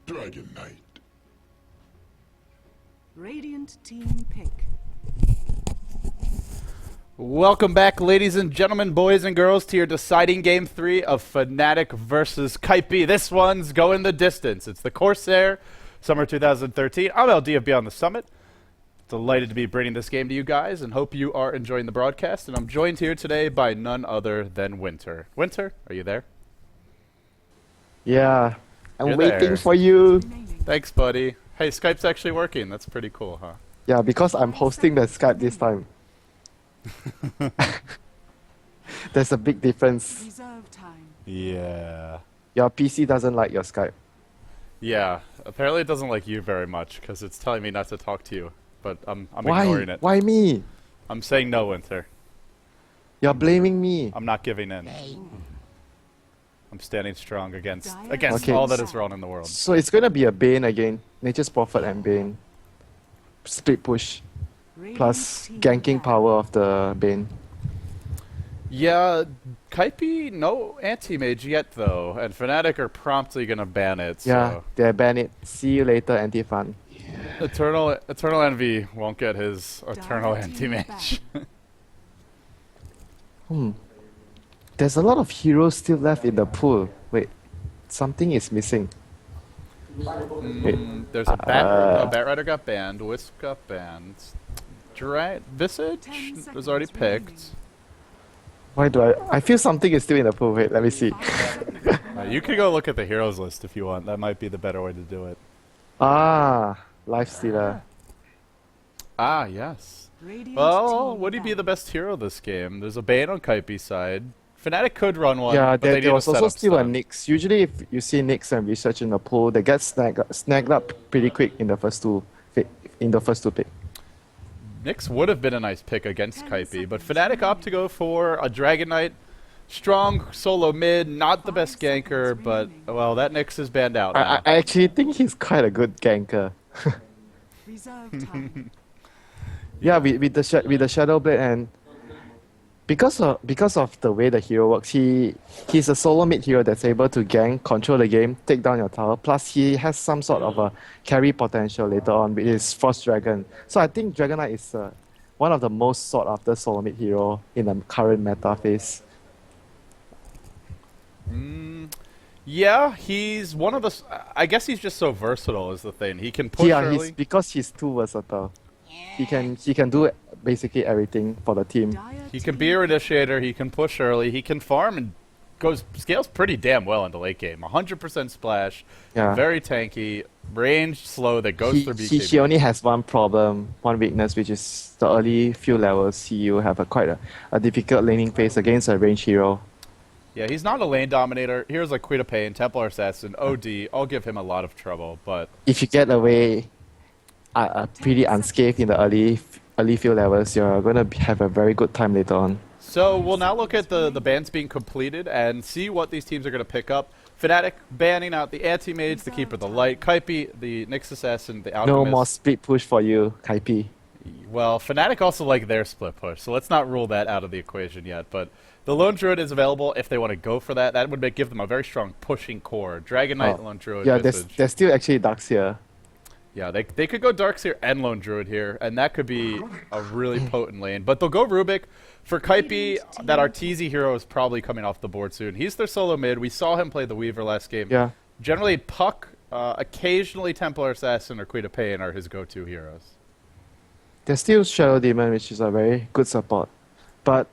Dragon Knight. Radiant team pick. Welcome back, ladies and gentlemen, boys and girls, to your deciding Game 3 of Fnatic versus Kaipi. This one's going the distance. It's the Corsair, Summer 2013. I'm LD of Beyond the Summit. Delighted to be bringing this game to you guys, and hope you are enjoying the broadcast. And I'm joined here today by none other than Winter. Winter, are you there? Yeah, I'm You're waiting there. for you. Thanks, buddy. Hey, Skype's actually working. That's pretty cool, huh? Yeah, because I'm hosting the Skype this time. There's a big difference. Reserve time. Yeah. Your PC doesn't like your Skype. Yeah. Apparently it doesn't like you very much, because it's telling me not to talk to you. But I'm Why? ignoring it. Why me? I'm saying no, Winter. You're blaming me. I'm not giving in. I'm standing strong against Okay. all that is wrong in the world. So it's gonna be a Bane again. Nature's Prophet and Bane. Split push. Radiant Plus team ganking back. power of the Bane. Yeah, Kaipi, no anti-mage yet, though. And Fnatic are promptly going to ban it. So Yeah, they ban it. See you later, anti-fun. Eternal Envy won't get his Eternal Dire team anti-mage. There's a lot of heroes still left in the pool. Wait, something is missing. Wait, There's a Bat Rider got banned. Wisp got banned. Visage 10 was already seconds picked. why do I feel something is still in the pool. Wait, let me see. You could go look at the heroes list if you want. That might be the better way to do it. Ah, Life Stealer. Ah, yes. Radiant Well, team would he be back. the best hero this game? There's a Bane on Kaipi's side. Fnatic could run one, Yeah, but they need there to was set also up still a stuff. Nyx. Usually, if you see Nyx and research in the pool, they get snagged up pretty quick in the first two pick. Nyx would have been a nice pick against 10 Kaipi, but seconds Fnatic opt to go for a Dragon Knight. Strong solo mid, not the best 5 ganker, seconds but, remaining. well, that Nyx is banned out I now. actually think he's quite a good ganker. Reserve time. Yeah, with the Shadow Blade, and because of the way the hero works, he's a solo mid hero that's able to gank, control the game, take down your tower. Plus, he has some sort of a carry potential later on with his Frost Dragon. So I think Dragon Knight is one of the most sought after solo mid hero in the current meta phase. Yeah, he's one of the... I guess he's just so versatile is the thing. He can push Yeah, early. because he's too versatile. He can do basically everything for the team. Dire He can team be your initiator, he can push early, he can farm and scales pretty damn well in the late game. 100% splash, Yeah. very tanky, range slow that goes He, through he, BKB. he only has one problem, one weakness, which is the early few levels. He will have quite a difficult laning phase against a range hero. Yeah, he's not a lane dominator. Here's like Queen of Pain, Templar Assassin, OD. I'll give him a lot of trouble, but If you get away pretty unscathed in the early few levels, you're gonna have a very good time later on. so we'll now look at the bans being completed and see what these teams are going to pick up. Fnatic banning out the Anti-Mage, the Keeper of the Light, Kaipi, the Nyx Assassin, the Alchemist. No more split push for you, Kaipi. Well, Fnatic also like their split push, so let's not rule that out of the equation yet. But the Lone Druid is available if they want to go for that. That would give them a very strong pushing core. Dragon Knight, Lone Druid, Yeah, Visage. there's still actually Darks here. Yeah, they could go Darkseer and Lone Druid here, and that could be a really potent lane. But they'll go Rubik. For Kaipi, that Arteezy hero is probably coming off the board soon. He's their solo mid. We saw him play the Weaver last game. Yeah. Generally, Puck, occasionally Templar Assassin or Queen of Pain are his go-to heroes. There's still Shadow Demon, which is a very good support. But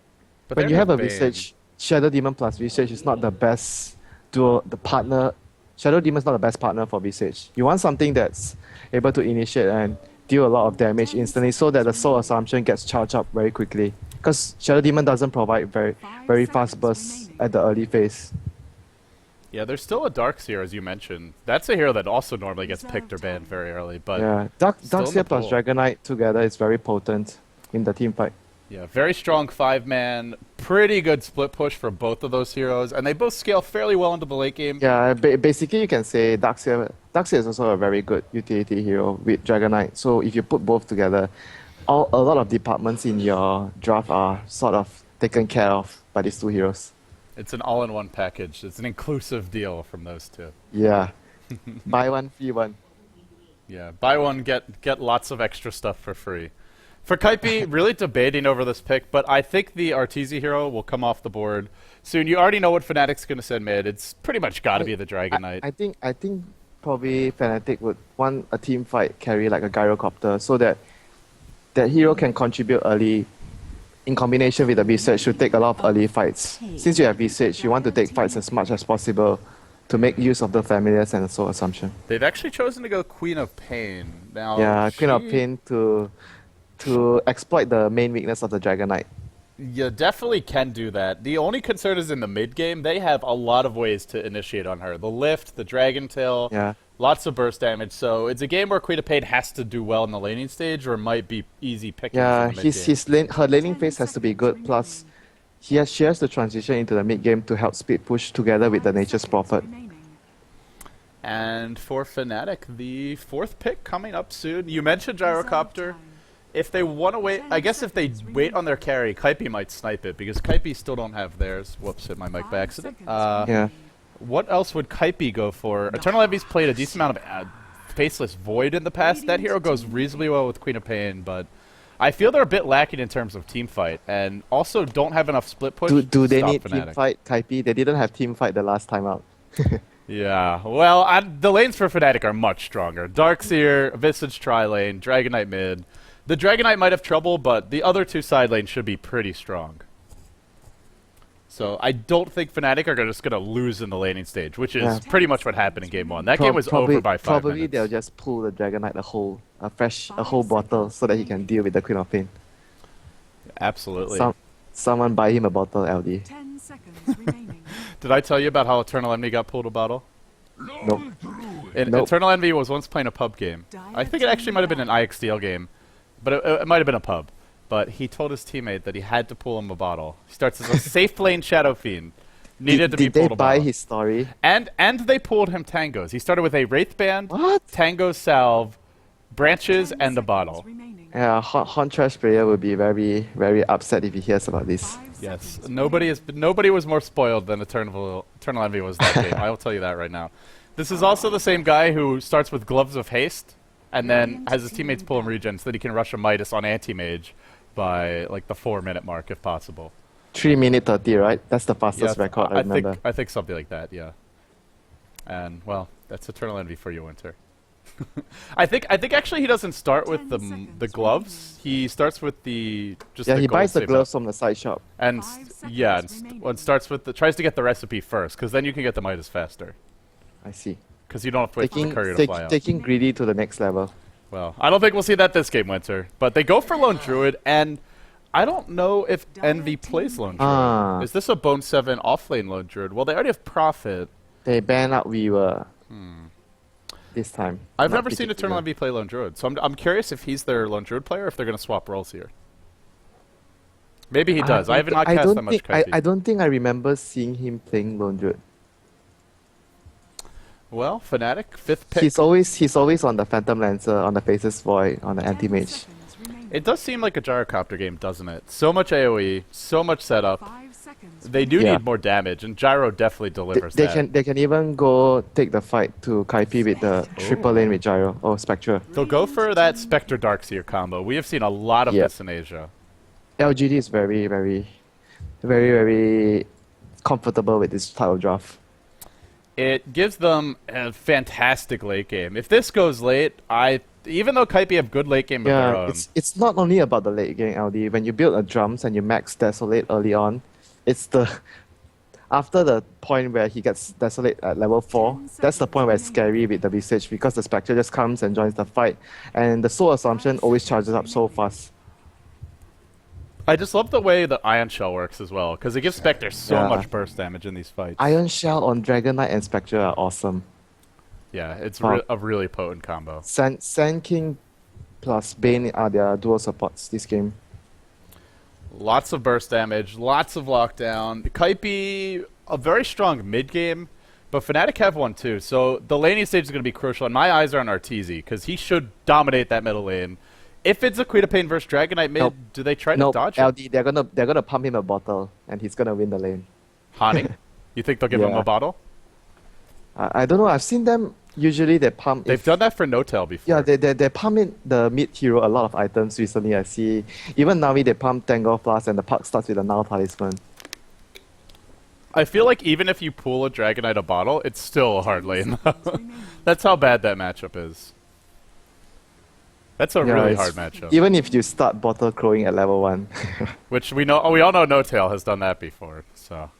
But when they you have a Bane. Visage, Shadow Demon plus Visage is not the best duo. The partner, Shadow Demon is not the best partner for Visage. You want something that's able to initiate and deal a lot of damage instantly, so that the Soul Assumption gets charged up very quickly. Because Shadow Demon doesn't provide very fast bursts at the early phase. Yeah, there's still a Darkseer, as you mentioned. That's a hero that also normally gets picked or banned very early, but Yeah, still in the Darkseer plus pool. Dragon Knight together is very potent in the team fight. Yeah, very strong 5-man, pretty good split push for both of those heroes, and they both scale fairly well into the late game. Yeah, basically you can say Darkseer is also a very good utility hero with Dragon Knight. So if you put both together, a lot of departments in your draft are sort of taken care of by these two heroes. It's an all-in-one package. It's an inclusive deal from those two. Yeah. Buy one, free one. Yeah, buy one, get lots of extra stuff for free. For Kaipi, really debating over this pick, but I think the Arteezy hero will come off the board soon. You already know what Fnatic's going to send mid. It's pretty much got to be the Dragon Knight. I think probably Fnatic would want a team fight carry like a Gyrocopter so that that hero can contribute early in combination with the Visage to take a lot of early fights. Since you have Visage, you want to take fights as much as possible to make use of the familiars and the Soul Assumption. They've actually chosen to go Queen of Pain. Now, Yeah, Queen of she- Pain to exploit the main weakness of the Dragon Knight. You definitely can do that. The only concern is in the mid game. They have a lot of ways to initiate on her. The lift, the Dragon Tail, Yeah. lots of burst damage. So it's a game where Queen of Pain has to do well in the laning stage, or might be easy picking. Yeah, in the mid game. her laning phase has to be good. Plus, she has to transition into the mid game to help speed push together with the Nature's Prophet. And for Fnatic, the 4th pick coming up soon. You mentioned Gyrocopter. If they want to wait, I guess if they wait on their carry, Kaipi might snipe it, because Kaipi still don't have theirs. Whoops, hit my mic by accident. Yeah. What else would Kaipi go for? Eternal Envy's played a decent amount of Faceless Void in the past. That hero goes reasonably well with Queen of Pain, but I feel they're a bit lacking in terms of team fight, and also don't have enough split push Do to they stop need Fnatic. team fight, Kaipi? They didn't have team fight the last time out. Yeah, well, the lanes for Fnatic are much stronger. Darkseer, Visage tri-lane, Dragon Knight mid. The Dragon Knight might have trouble, but the other two side lanes should be pretty strong. So I don't think Fnatic are just going to lose in the laning stage, which is Yeah. pretty much what happened in Game 1. That game was over by 5 Probably minutes. they'll just pull the Dragon Knight a whole bottle so that he can deal with the Queen of Pain. Absolutely. Someone buy him a bottle, LD. 10 seconds remaining. Did I tell you about how Eternal Envy got pulled a bottle? Nope. Nope. Eternal Envy was once playing a pub game. I think it actually might have been an IXDL game, but it might have been a pub. But he told his teammate that he had to pull him a bottle. He starts as a safe lane Shadow Fiend. Needed to be Did they pulled a buy bottle. his story? And they pulled him tangos. He started with a Wraith Band, What? tango salve, branches, 10 and a seconds bottle. remaining. Yeah, Hon Trash player will be very, very upset if he hears about this. 5 Yes, seconds nobody was more spoiled than Eternal Envy was that game. I will tell you that right now. This is also the same guy who starts with Gloves of Haste, and then has his teammates pull him regen so that he can rush a Midas on Anti-Mage by like the 4-minute mark if possible. 3 minute 30, right? That's the fastest Yeah, record I remember. I think something like that, yeah. And well, that's Eternal Envy for you, Winter. I think actually he doesn't start with 10 seconds the gloves. He starts with the Yeah, the he gold buys the save gloves from the side shop. and 5 yeah, seconds and remaining. starts with tries to get the recipe first, because then you can get the Midas faster. I see. Because you don't have to wait for the courier to fly out. Taking greedy to the next level. Well, I don't think we'll see that this game, Winter. But they go for Lone Druid, and I don't know if Envy plays Lone Druid. Ah. Is this a Bone 7 offlane Lone Druid? Well, they already have Prophet. They ban out Weaver this time. I've Not never seen Pity Eternal Weaver. Envy play Lone Druid, so I'm curious if he's their Lone Druid player, or if they're going to swap roles here. Maybe he does. I have not cast that much Kaipi. I don't think I remember seeing him playing Lone Druid. Well, Fnatic, 5th pick. He's always on the Phantom Lancer, on the Faceless Void, on the 10 Anti-Mage. seconds remaining. It does seem like a Gyrocopter game, doesn't it? So much AoE, so much setup. 5 seconds They do Yeah. need more damage, and Gyro definitely delivers They that. can even go take the fight to Kaipi with the triple lane with Gyro or Spectre. They'll go for that Spectre Darkseer combo. We have seen a lot of Yeah. this in Asia. LGD is very, very, very, very comfortable with this type of draft. It gives them a fantastic late game. If this goes late, I even though Kaipi have good late game of their Yeah, own. it's not only about the late game LD. When you build a drums and you max Desolate early on, it's the after the point where he gets Desolate at level 4, 10 that's the point where it's seconds scary with the Visage because the Spectre just comes and joins the fight, and the Soul Assumption always charges up so fast. I just love the way the Ion Shell works as well, because it gives Spectre so Yeah. much burst damage in these fights. Iron Shell on Dragon Knight and Spectre are awesome. Yeah, it's Wow. a really potent combo. Sand King plus Bane are their dual supports this game. Lots of burst damage, lots of lockdown. Kaipi, a very strong mid game, but Fnatic have one too. So the laning stage is going to be crucial, and my eyes are on Arteezy, because he should dominate that middle lane. If it's a Queen of Pain versus Dragon Knight mid, Nope. do they try to Nope, dodge it? LD, they're gonna pump him a bottle and he's gonna win the lane. Hani? You think they'll give him Yeah. a bottle? I don't know, I've seen them usually they pump They've done that for No-Tail before. Yeah, they pump in the mid hero a lot of items recently. I see. Even Navi they pump Tango Flask and the puck starts with a Null Talisman. I feel like even if you pull a Dragon Knight a bottle, it's still a hard lane. That's how bad that matchup is. That's a Yeah, really it's- hard matchup. Even if you start bottle crowing at level 1. Which we all know No-Tail has done that before. So,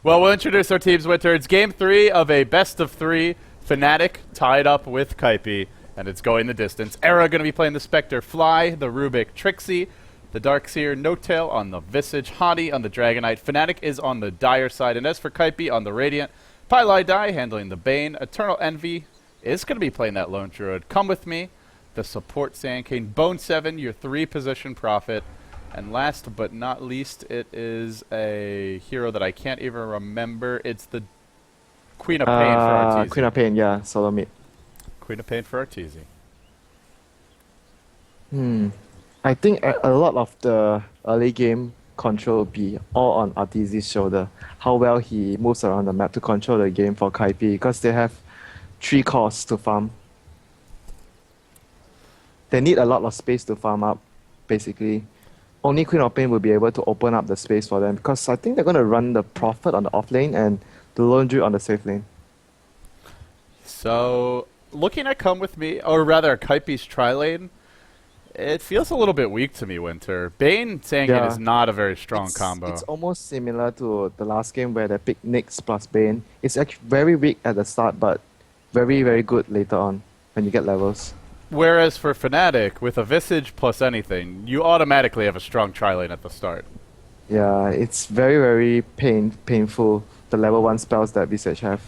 well, we'll introduce our teams, Winter. It's game 3 of a best of 3. Fnatic tied up with Kaipi, and it's going the distance. Era going to be playing the Spectre, Fly, the Rubik, Trixie, the Darkseer, No-Tail on the Visage, Hani on the Dragon Knight. Fnatic is on the Dire side, and as for Kaipi on the Radiant, Pylai Dai handling the Bane. Eternal Envy is going to be playing that Lone Druid. Come with me. The support Sand King, Bone 7, your 3-position prophet. And last but not least, it is a hero that I can't even remember. It's the Queen of Pain for Arteezy. Queen of Pain, yeah, solo mid. Queen of Pain for Arteezy. I think a lot of the early game control will be all on Arteezy's shoulder. How well he moves around the map to control the game for Kaipi because they have 3 cores to farm. They need a lot of space to farm up, basically. Only Queen of Pain will be able to open up the space for them because I think they're going to run the Prophet on the off lane and the Lone Druid on the safe lane. So, looking at Come With Me, or rather Kaipi's tri-lane, it feels a little bit weak to me, Winter. Bane Sangin Yeah. is not a very strong combo. It's almost similar to the last game where they picked Nyx plus Bane. It's actually very weak at the start, but very, very good later on when you get levels. Whereas for Fnatic, with a Visage plus anything, you automatically have a strong tri-lane at the start. Yeah, it's very, very painful, the level 1 spells that Visage have.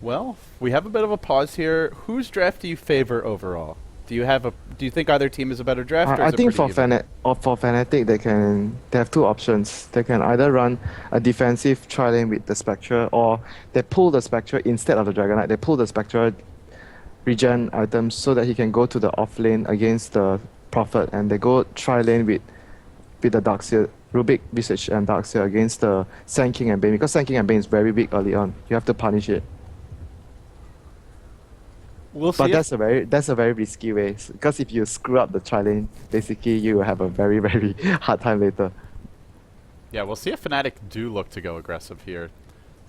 Well, we have a bit of a pause here. Whose draft do you favor overall? Do you think either team is a better draft? Or I is it think for pretty even? Fnatic, they have 2 options. They can either run a defensive tri-lane with the Spectre, or they pull the Spectre instead of the Dragon Knight. They pull the Spectre regen items so that he can go to the off lane against the Prophet, and they go tri-lane with the Darkseer, Rubik, Visage, and Darkseer against the Sand King and Bane, because Sand King and Bane is very weak early on. You have to punish it. We'll see. But if- that's a very risky way, because if you screw up the tri-lane, basically you will have a very, very hard time later. Yeah, we'll see if Fnatic do look to go aggressive here,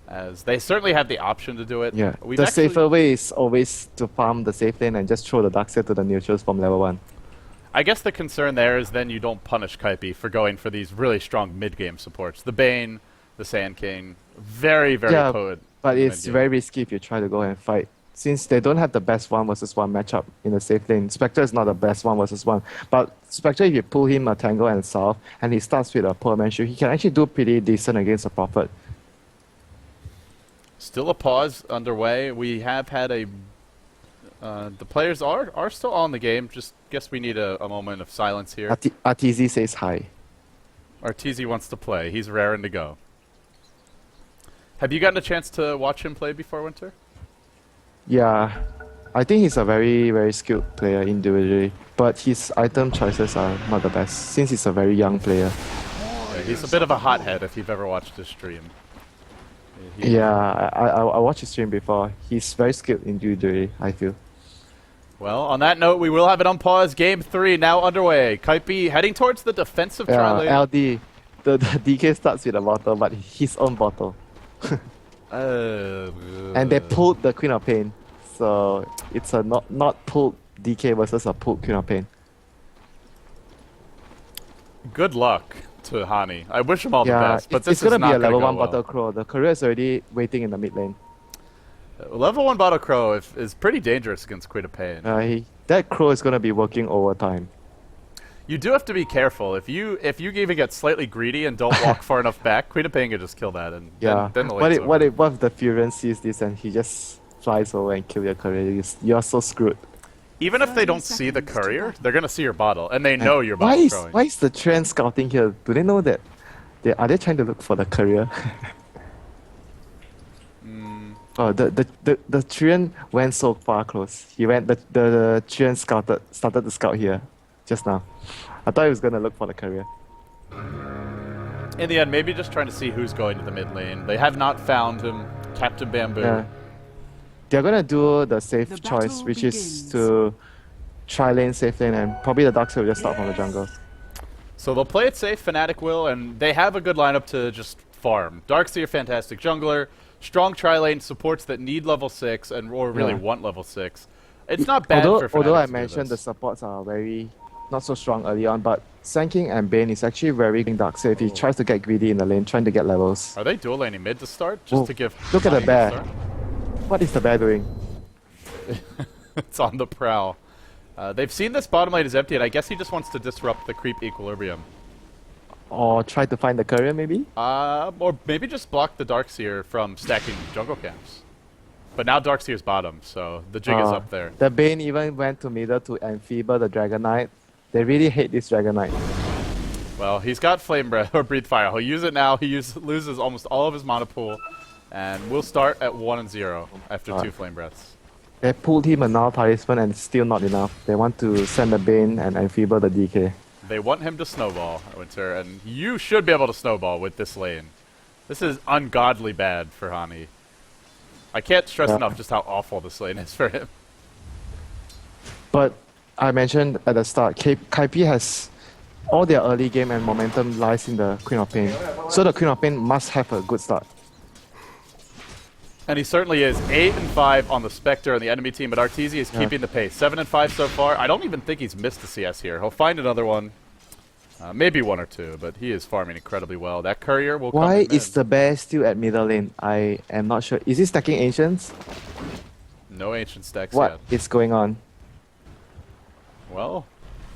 as they certainly have the option to do it. Yeah, We've the actually- safer way is always to farm the safe lane and just throw the Darkseer to the neutrals from level 1. I guess the concern there is then you don't punish Kaipi for going for these really strong mid-game supports. The Bane, the Sand King, very, very Yeah, potent. But in it's mid-game. very risky if you try to go and fight. Since they don't have the best 1 versus 1 matchup in the safe lane, Spectre is not the best 1 versus 1. But Spectre, if you pull him a Tango and South, and he starts with a Poor Man's Shield, he can actually do pretty decent against a Prophet. Still a pause underway. We have had a... the players are still on the game. Just guess we need a moment of silence here. Arteezy says hi. Arteezy wants to play. He's raring to go. Have you gotten a chance to watch him play before, Winter? Yeah, I think he's a very, very skilled player individually, but his item choices are not the best since he's a very young player. Yeah, he's a bit of a hothead if you've ever watched his stream. Yeah, I watched his stream before. He's very skilled individually, I feel. Well, on that note, we will have it on pause. Game 3 now underway. Kaipi heading towards the defensive tri-lane. LD, the DK starts with a bottle, but his own bottle. And they pulled the Queen of Pain. So it's a not pulled DK versus a pulled Queen of Pain. Good luck to Hani. I wish him all the Yeah, best, but it's this gonna is be not a level go 1 well. Battle Crow. The courier is already waiting in the mid lane. Level 1 Bottle Crow is pretty dangerous against Queen of Pain. That crow is gonna be working overtime. You do have to be careful. If you even get slightly greedy and don't walk far enough back, Queen of Pain can just kill that, and Yeah. then the what lane's if, what over. if what if the Furion sees this and he just flies over and kill your courier? You're so screwed. Even if they 30 don't see the seconds to courier, go. they're gonna see your bottle, and they know you're Why bottle is crowing. why is the trend scouting here? Do they know that? Are they trying to look for the courier? Oh, the Trian went so far close. He went the Trian started to scout here just now. I thought he was gonna look for the courier. In the end, maybe just trying to see who's going to the mid lane. They have not found him. Captain Bamboo. Yeah. They're gonna do the safe The choice, battle which begins. is to try lane, safe lane, and probably the Darkseid will just start from the jungle. So they'll play it safe, Fnatic will, and they have a good lineup to just farm. Darkseer, fantastic jungler. Strong tri-lane supports that need level 6 and or really Yeah. want level 6. It's not bad for Fnatic Although I to do mentioned the this. supports are very not so strong early on, but Sanking and Bane is actually very Darkseid if he tries to get greedy in the lane, trying to get levels. Are they dual laning mid to start? Just Oh, to give look at the Hani a bear. start? What is the bear doing? It's on the prowl. They've seen this bottom lane is empty, and I guess he just wants to disrupt the creep equilibrium. Or try to find the courier maybe? Or maybe just block the Darkseer from stacking jungle camps. But now Darkseer's bottom, so the jig is up there. The Bane even went to middle to enfeeble the Dragon Knight. They really hate this Dragon Knight. Well, he's got Flame Breath or Breathe Fire. He'll use it now. He loses almost all of his mana pool, and we'll start at 1-0 after 2 Flame Breaths. They pulled him a null talisman and it's still not enough. They want to send the Bane and enfeeble the DK. They want him to snowball, Winter, and you should be able to snowball with this lane. This is ungodly bad for Hani. I can't stress enough just how awful this lane is for him. But I mentioned at the start, Kaipi has all their early game and momentum lies in the Queen of Pain. So the Queen of Pain must have a good start. And he certainly is. 8-5 on the Spectre and the enemy team, but Arteezy is keeping the pace. 7-5 so far. I don't even think he's missed a CS here. He'll find another one. Maybe 1 or 2, but he is farming incredibly well. That courier will come Why in is mid. the bear still at middle lane? I am not sure. Is he stacking Ancients? No ancient stacks What yet. is going on? Well,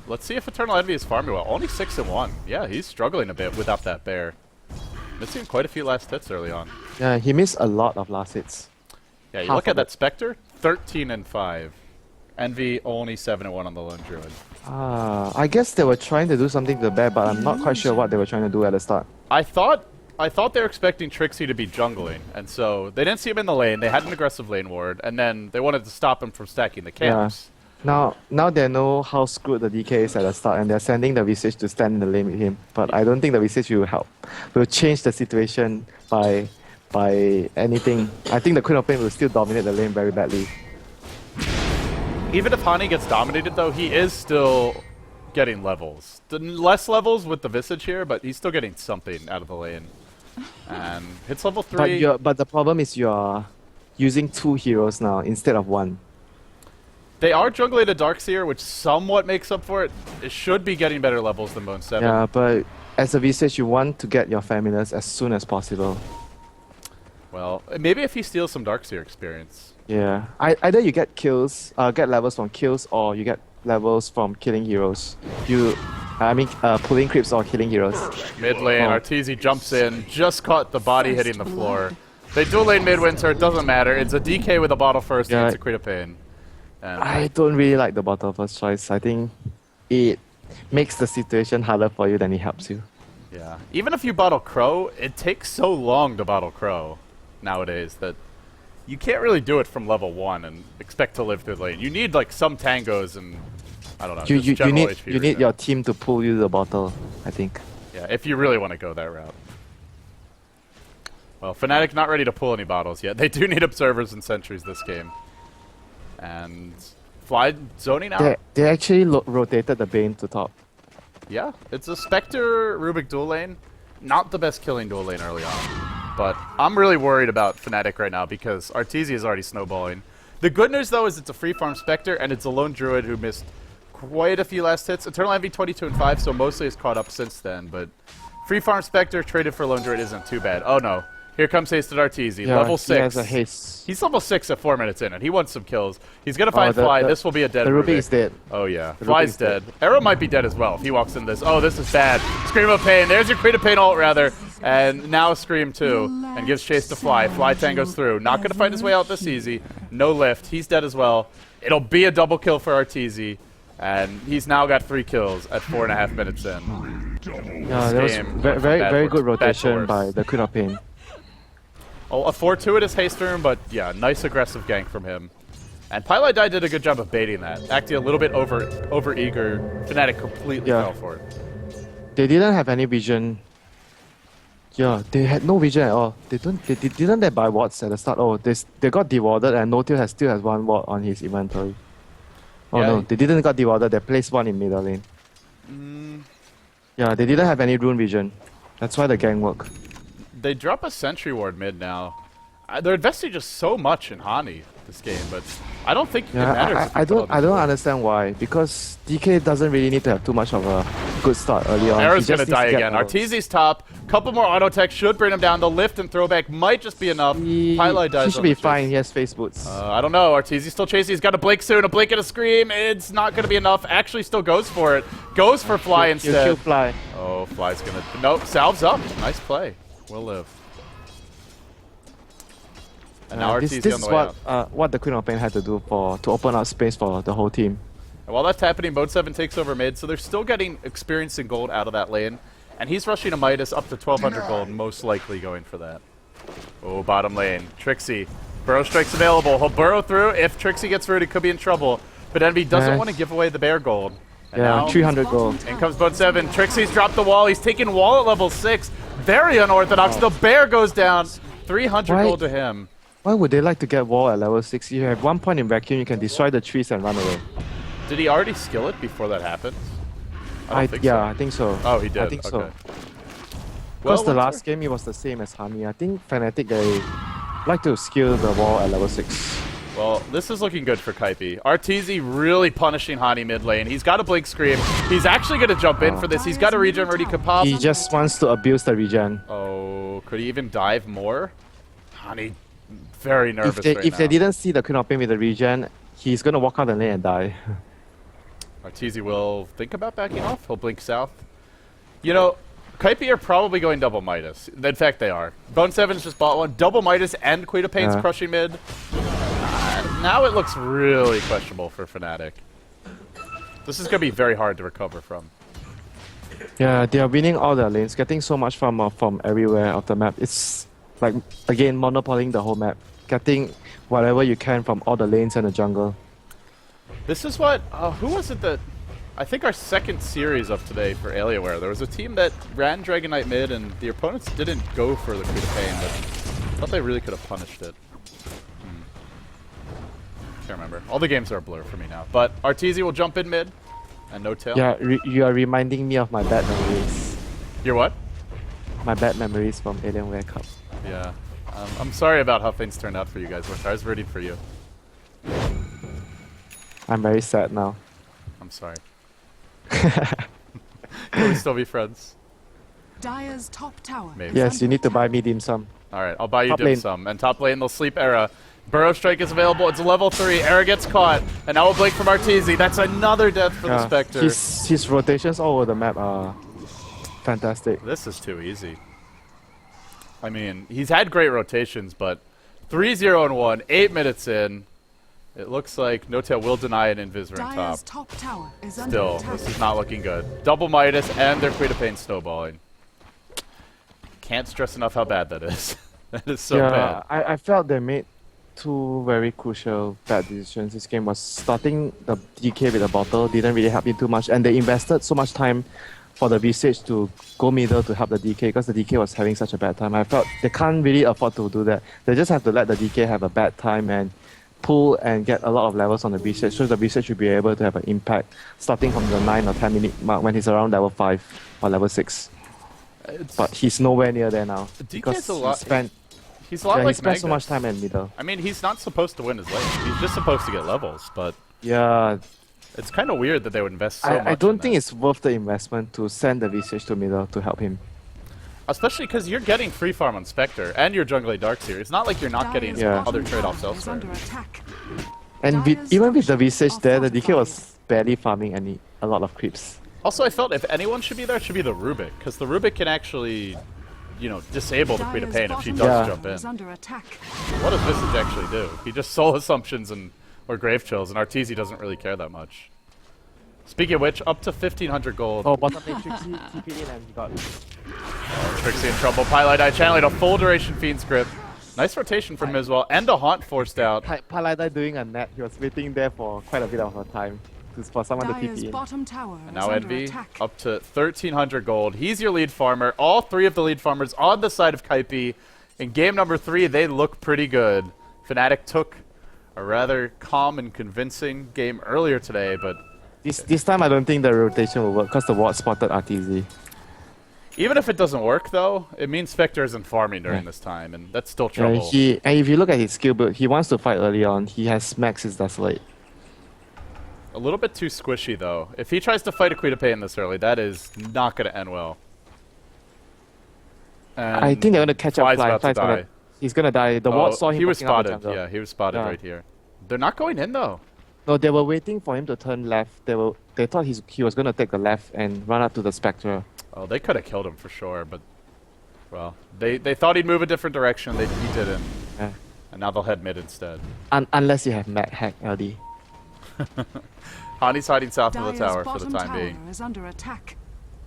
let's see if Eternal Envy is farming well. Only 6-1. Yeah, he's struggling a bit without that bear. Missing quite a few last hits early on. Yeah, he missed a lot of last hits. Yeah, you Half look at of that Spectre, 13-5. Envy only 7-1 on the Lone Druid. I guess they were trying to do something to the bear, but I'm not quite sure what they were trying to do at the start. I thought they were expecting Trixie to be jungling, and so they didn't see him in the lane. They had an aggressive lane ward, and then they wanted to stop him from stacking the camps. Now they know how screwed the DK is at the start, and they're sending the Visage to stand in the lane with him. But I don't think the Visage will help. Will change the situation by anything. I think the Queen of Pain will still dominate the lane very badly. Even if Hani gets dominated, though, he is still getting levels. Less levels with the Visage here, but he's still getting something out of the lane. And hits level 3. But the problem is you're using 2 heroes now instead of 1. They are jungling a Darkseer, which somewhat makes up for it. It should be getting better levels than Bone 7. Yeah, but as a Visage, you want to get your Feminist as soon as possible. Well, maybe if he steals some Darkseer experience. Yeah, either you get kills, get levels from kills, or you get levels from killing heroes. Pulling creeps or killing heroes. Mid lane, Arteezy jumps in, just caught the body hitting the floor. They dual lane Midwinter, it doesn't matter. It's a DK with a bottle first, Yeah. and it's a Queen of Pain. And I don't really like the bottle first choice. I think it makes the situation harder for you than it helps you. yeah, even if you bottle Crow, it takes so long to bottle Crow nowadays that you can't really do it from level 1 and expect to live through the lane. You need like some tangos and I don't know. You just general need HP you need reset. your team to pull you the bottle. I think. Yeah, if you really want to go that route. Well, Fnatic not ready to pull any bottles yet. They do need observers and sentries this game. And Fly zoning out. They actually rotated the Bane to top. Yeah, it's a Spectre Rubik dual lane. Not the best killing dual lane early on. But I'm really worried about Fnatic right now because Arteezy is already snowballing. The good news, though, is it's a free farm Spectre, and it's a lone Druid who missed quite a few last hits. Eternal Envy 22 and 5, so mostly has caught up since then, but free farm Spectre traded for lone Druid isn't too bad. Oh, no. Here comes Hasted Arteezy, level 6. He has a haste. He's level 6 at 4 minutes in, and he wants some kills. He's going to find Fly. This will be a dead The Ruby Rubik. is dead. Oh, yeah. The Fly's Ruby's dead. Arrow might be dead as well if he walks in this. Oh, this is bad. Scream of Pain. There's your Queen of Pain ult, rather. And now Scream, too. And gives chase to Fly. Fly tangos through. Not going to find his way out this easy. No lift. He's dead as well. It'll be a double kill for Arteezy. And he's now got 3 kills at 4.5 minutes in. Yeah, that was very good rotation by the Queen of Pain. Oh, a fortuitous haste room, but yeah, nice aggressive gank from him. And Pylai Dai did a good job of baiting that. Acting a little bit over eager. Fnatic completely fell for it. They didn't have any vision. Yeah, they had no vision at all. They didn't buy wards at the start. Oh, they got dewarded and Notil still has 1 ward on his inventory. Oh yeah, no, they didn't got dewarded. They placed 1 in middle lane. Yeah, they didn't have any rune vision. That's why the gang worked. They drop a sentry ward mid now. They're investing just so much in Hani this game, but I don't think it matters. I don't understand why. Because DK doesn't really need to have too much of a good start early on. Arrow's gonna die again. Arteezy's top. Couple more auto tech should bring him down. The lift and throwback might just be enough. Pylai dies. He should be fine. He has face boots. I don't know. Arteezy's still chasing. He's got a blink soon. A blink and a scream. It's not gonna be enough. Actually, still goes for it. Goes for Fly instead. Kill Fly. Oh, Fly's gonna. Nope. Salves up. Nice play. Will live. And now this Arteezy on is the way out. what the Queen of Pain had to do to open up space for the whole team. And while that's happening, Mode 7 takes over mid, so they're still getting experience and gold out of that lane. And he's rushing a Midas up to 1,200 gold, most likely going for that. Oh, bottom lane. Trixie. Burrow Strike's available. He'll burrow through. If Trixie gets through, he could be in trouble. But Envy doesn't want to give away the bear gold. And Yeah, now, 300 gold. in comes Mode 7. Trixie's dropped the wall. He's taking wall at level 6. Very unorthodox. The bear goes down. 300 Why- gold to him. Why would they like to get wall at level 6? You have 1 point in vacuum, you can destroy the trees and run away. Did he already skill it before that happened? I don't think so. I think so. Oh, he did. I think so. Okay. Because the Well, last game it was the same as Hami. I think Fnatic they like to skill the wall at level 6. Well, this is looking good for Kaipi. Arteezy really punishing Hani mid lane. He's got a Blink Scream. He's actually going to jump in for this. He's got a regen ready to pop. He just wants to abuse the regen. Oh, could he even dive more? Hani, very nervous If they right if now. they didn't see the Queen of Pain with the regen, he's gonna walk out the lane and die. Arteezy will think about backing off. He'll blink south. You know, Kaipi are probably going double Midas. In fact, they are. Bone 7's just bought one. Double Midas and Queen of Pain's crushing mid. Now it looks really questionable for Fnatic. This is going to be very hard to recover from. Yeah, they are winning all their lanes, getting so much from everywhere of the map. It's like, again, monopolying the whole map. Getting whatever you can from all the lanes and the jungle. This is what, who was it that, I think our second series of today for Alienware, there was a team that ran Dragon Knight mid and the opponents didn't go for the Queen of Pain, but I thought they really could have punished it. Can't remember. All the games are a blur for me now. But Arteezy will jump in mid and no tail. Yeah, you are reminding me of my bad memories. Your what? My bad memories from Alienware Cup. Yeah. I'm sorry about how things turned out for you guys. I was rooting for you. I'm very sad now. I'm sorry. Can we still be friends? Dire's top tower. Maybe. Yes, you need to buy me dim sum. Alright, I'll buy you Top dim lane. sum. And top lane, they'll sleep Era. Burrow Strike is available. It's level 3. Era gets caught. And now a blink from Arteezy. That's another death for the Spectre. His rotations all over the map are fantastic. This is too easy. I mean, he's had great rotations, but 3-0 and 1, 8 minutes in. It looks like No-Tail will deny an Invisor on top. Dire's top tower is under Still, attack. this is not looking good. Double Midas and their Queen of Pain snowballing. Can't stress enough how bad that is. That is so bad. I felt they made 2 very crucial bad decisions. This game was starting the DK with the bottle, didn't really help me too much, and they invested so much time for the Visage to go middle to help the DK because the DK was having such a bad time. I felt they can't really afford to do that. They just have to let the DK have a bad time and pull and get a lot of levels on the Visage, so the Visage should be able to have an impact starting from the 9 or 10 minute mark when he's around level 5 or level 6. But he's nowhere near there now. The DK because is a lot. He's a lot Yeah, he like spends so much Magnus. time in middle. I mean, he's not supposed to win his lane. He's just supposed to get levels, but Yeah, it's kind of weird that they would invest so much I in don't think that. it's worth the investment to send the Visage to middle to help him. Especially because you're getting free farm on Spectre, and you're jungling Darkseer. It's not like you're not getting Dire's Yeah. bottom other trade-offs tower is elsewhere. under attack. And Dire's even with the structures Visage are there, the DK fortified. was barely farming a lot of creeps. Also, I felt if anyone should be there, it should be the Rubik, because the Rubik can actually, you know, disable the Queen of Dire's Pain if she bottom does Yeah. jump tower in. is under attack. What does Visage actually do? He just soul assumptions and or grave chills, and Arteezy doesn't really care that much. Speaking of which, up to 1,500 gold. Oh, bottom lane Trixie TP in and he got... Trixie in trouble. Pylite Eye channeling a full duration Fiend's Grip. Nice rotation from him as well, and a Haunt forced out. Palada doing a net, he was waiting there for quite a bit of a time for someone to Dire's TP in. bottom tower And is now under Envy attack. up to 1,300 gold. He's your lead farmer. All three of the lead farmers on the side of Kaipi. In game number 3, they look pretty good. Fnatic took a rather calm and convincing game earlier today, but This time I don't think the rotation will work because the ward spotted RTZ. even if it doesn't work, though, it means Spectre isn't farming during Yeah. this time, and that's still And trouble. and if you look at his skill build, he wants to fight early on. He has max his Desolate. A little bit too squishy, though. If he tries to fight a Queen of Pain this early, that is not going to end well. And I think they're gonna catch up Fly's Fly. about to Fly's gonna, die. he's gonna die. The ward saw him he was poking out the spotted. jungle. Yeah, he was spotted Yeah. right here. They're not going in, though. No, they were waiting for him to turn left. They thought he was gonna take the left and run up to the Spectre. Oh, they could have killed him for sure, but well, they thought he'd move a different direction. He didn't, Yeah. and now they'll head mid instead. Unless you have Mac Hack LD. Hani's hiding south of the Dire's tower for the bottom time tower being. is under attack.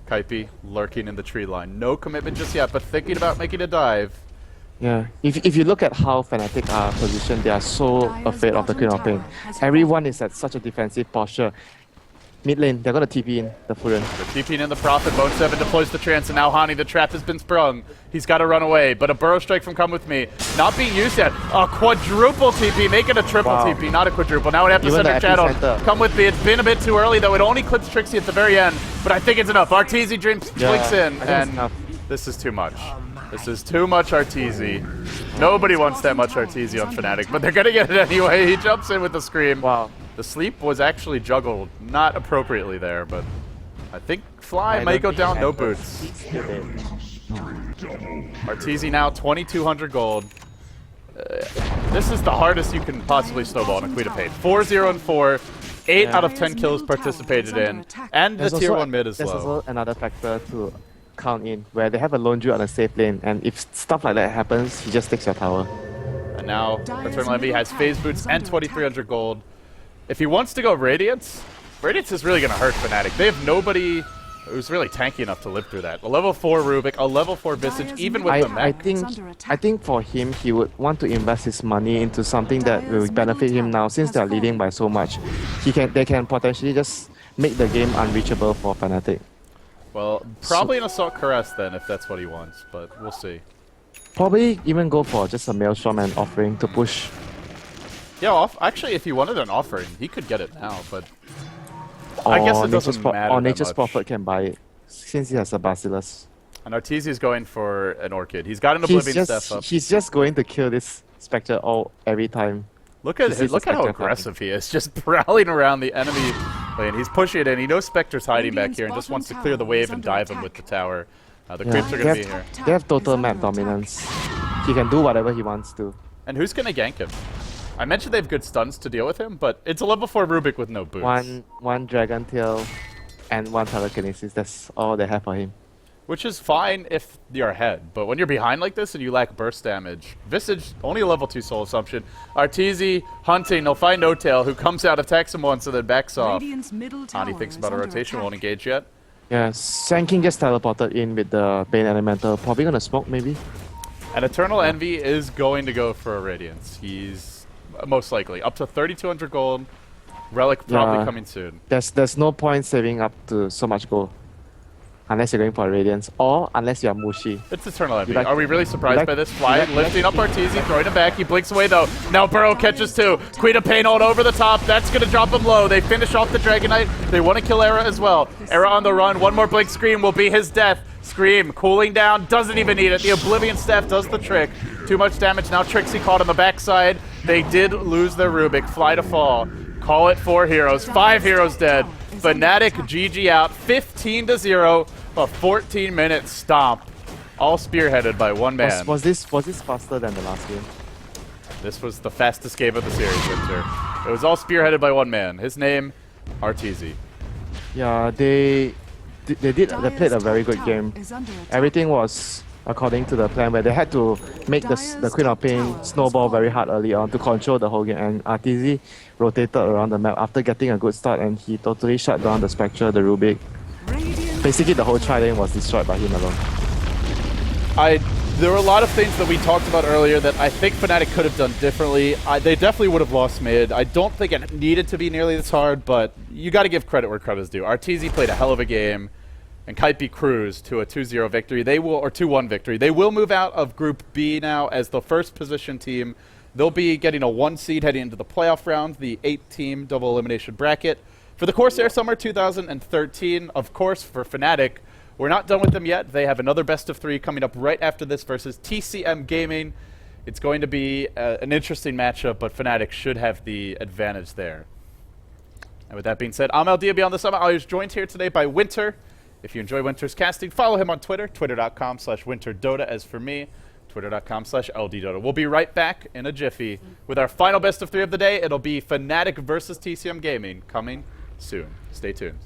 Kaipi lurking in the tree line. No commitment just yet, but thinking about making a dive. Yeah. If you look at how Fnatic are positioned, they are so Dire's afraid of the bottom Queen of Pain. tower has Everyone is at such a defensive posture. Mid lane, they're gonna TP in the Furion. They're TPing in the Prophet. Bone 7 deploys the trance, and now Hani, the trap has been sprung. He's got to run away, but a Burrow Strike from Come With Me. Not being used yet. A quadruple TP, making a triple Wow. TP, not a quadruple. Now an Even the Epicenter channel. epicenter. Come With Me. It's been a bit too early, though. It only clips Trixie at the very end, but I think it's enough. Arteezy blinks in, I think it's and enough. this is too much. This is too much Arteezy. Nobody wants that much Arteezy on Fnatic, but they're going to get it anyway. He jumps in with the scream. Wow. The sleep was actually juggled, not appropriately there, but I think Fly I might go don't down think no Edward- boots. He's still dead. Arteezy now 2,200 gold. This is the hardest you can possibly snowball in a Queen of Pain. 4-0 and 4, 8 Yeah. out of 10 kills participated in, and the There's tier also- 1 mid is There's low. also another factor to count in, where they have a lone Druid on a safe lane, and if stuff like that happens, he just takes your tower. And now Dire's Eternal Envy has middle phase tower boots is and under 2,300 gold. If he wants to go Radiance, Radiance is really going to hurt Fnatic. They have nobody who's really tanky enough to live through that. A level 4 Rubik, a level 4 Visage, Dire's even middle with the tower I mech. is think under attack. I think for him, he would want to invest his money into something that will Dire's benefit middle him now, tower since has they are leading fallen. by so much. They can potentially just make the game unreachable for Fnatic. Well, probably an Assault Caress then, if that's what he wants, but we'll see. Probably even go for just a Maelstrom and offering to push. Yeah, actually, if he wanted an offering, he could get it now, but I guess it doesn't matter Or that Nature's much. Prophet can buy it, since he has a Basilisk. And Arteezy is going for an Orchid. He's got an He's Oblivion just, Staff up. he's just going to kill this Spectre every time. Look at he sees look the at how Spectre coming. aggressive he is, just prowling around the enemy lane. He's pushing it in. He knows Spectre's hiding back Radiant's here and just bottom wants to clear the tower wave is and under dive him attack. with the tower. The Yeah. creeps are going to be They here. They have total Is map under attack. dominance. He can do whatever he wants to. And who's going to gank him? I mentioned they have good stuns to deal with him, but it's a level 4 Rubik with no boots. One Dragon Tail and one Telekinesis. That's all they have for him. Which is fine if you're ahead, but when you're behind like this and you lack burst damage, Visage, only a level 2 Soul Assumption. Arteezy, hunting, they'll find No Tail, who comes out, attacks him once, and then backs off. Radiant's middle tower Ani thinks is about a under rotation, attack. won't engage yet. Yeah, Sand King just teleported in with the Bane Elemental. Probably gonna smoke maybe. And Eternal Envy is going to go for a Radiance. He's most likely up to 3,200 gold. Relic probably Yeah. coming soon. There's no point saving up to so much gold. Unless you're going for a Radiance, or unless you're Mushi. It's Eternal Envy. like- Are we really surprised like- by this? Fly you like- lifting up Arteezy, throwing him back. He blinks away though. Now Burrow catches two. Queen of Pain all over the top. That's going to drop him low. They finish off the Dragon Knight. They want to kill Era as well. Era on the run. One more blink scream will be his death. Scream, cooling down, doesn't even need it. The Oblivion Staff does the trick. Too much damage. Now Trixie caught on the backside. They did lose their Rubik. Fly to fall. Call it 4 heroes. 5 heroes dead. Fnatic GG out. 15-0. A 14-minute stomp. All spearheaded by one man. Was this faster than the last game? This was the fastest game of the series, Winter. It was all spearheaded by one man. His name, RTZ. Yeah, they played a very good game. Everything was according to the plan, where they had to make the Queen of Pain snowball very hard early on to control the whole game, and RTZ rotated around the map after getting a good start, and he totally shut down the Spectre, the Rubik. Basically, the whole tri-lane was destroyed by him alone. There were a lot of things that we talked about earlier that I think Fnatic could have done differently. They definitely would have lost mid. I don't think it needed to be nearly this hard, but you got to give credit where credit is due. RTZ played a hell of a game, and Kaipi cruised to a 2-0 victory. Or 2-1 victory. They will move out of Group B now as the first position team. They'll be getting a 1 seed heading into the playoff round, the 8-team double elimination bracket. For the Corsair Summer 2013, of course, for Fnatic, we're not done with them yet. They have another best of 3 coming up right after this versus TCM Gaming. It's going to be an interesting matchup, but Fnatic should have the advantage there. And with that being said, I'm LD Beyond the Summit. I was joined here today by Winter. If you enjoy Winter's casting, follow him on Twitter, twitter.com/WinterDota. As for me, twitter.com/LDDota. We'll be right back in a jiffy with our final best of 3 of the day. It'll be Fnatic versus TCM Gaming coming soon. Stay tuned.